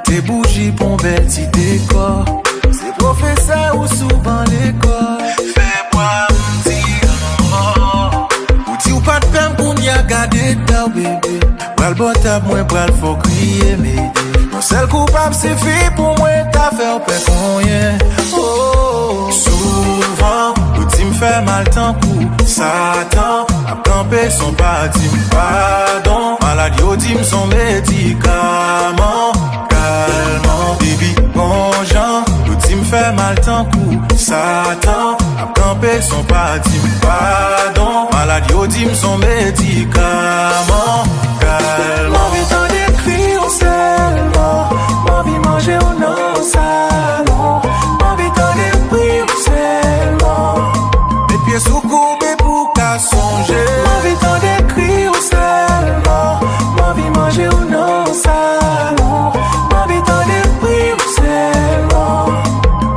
tes bougies pour un bel petit décor. C'est professeur ou souvent l'école. Fais-moi dire ou dis ou pas de peine pour m'y garder ta bébé. Bral botap, moi bral faut crier m'aider. Mon seul coupable c'est fait pour moi t'as fait au père combien. Oh, souvent ou dis me fait mal tant coup. Satan a campé son paradis, pardon. Maladie au dim son médicament. Calmant, baby, bon genre. Ou dis me fait mal tant coup. Satan a campé son paradis, pardon. Maladie au dim son médicament. Calmant. M'envie t'en décrire seulement. M'envie manger au non salon. M'envie t'en décrire seulement. Mes pieds sous courbés pour qu'à songer. M'envie t'en décrire seulement. M'envie manger au non salon. M'envie t'en décrire seulement.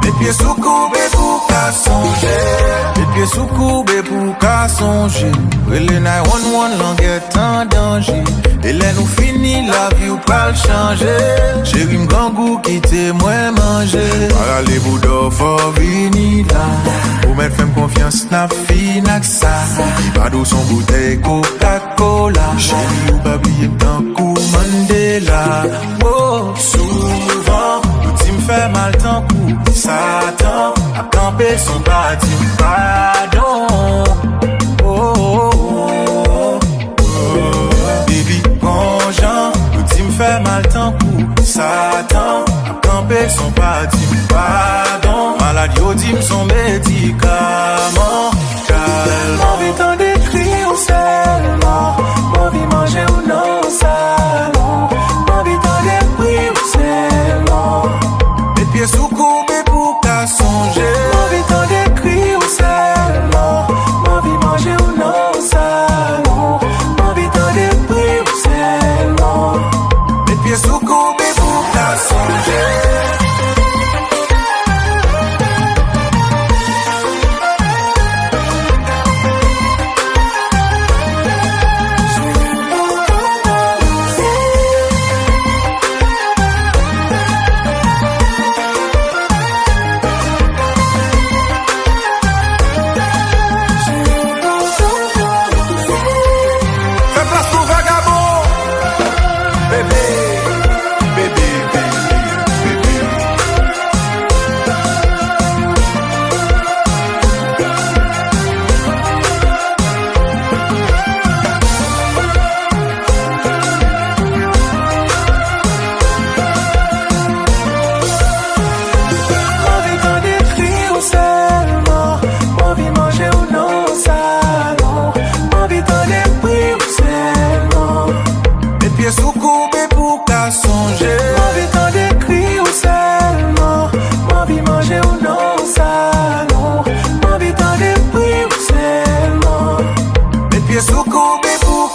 Mes pieds sous courbés pour qu'à songer. Mes pieds sous courbés pour qu'à songer. Le 911 languette en danger. Et là nous fini la vie ou pas le changer. J'ai eu un grand goût qui t'est moins mangé. Par les bouts d'or faut venir là. Pour mettre femme confiance n'a fini que ça. Pas d'où son bouteille Coca-Cola. Chérie ou pas oublier tant coup Mandela. Oh, souvent tout me fait mal tant coup. Satan a campé son paradis, pardon. Oh, oh, oh, oh. Baby, bon genre, tout me fait mal tant coup. Satan a campé son paradis, pardon. Maladie au dim son médicament. Calmant. M'envie t'en décrire seulement. M'envie manger ou non salon. M'envie t'en décrire seulement. Mes pieds sous courbés pour qu'à songer. M'envie t'en décrire seulement. M'envie manger ou non salon. M'envie t'en décrire seulement. Mes pieds sous courbés pour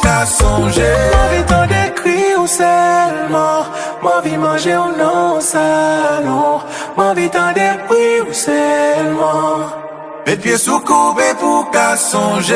qu'à songer. M'envie t'en décrire seulement. M'envie manger au non salon. M'envie t'en décrire seulement. Mes pieds sous courbés pour qu'à songer.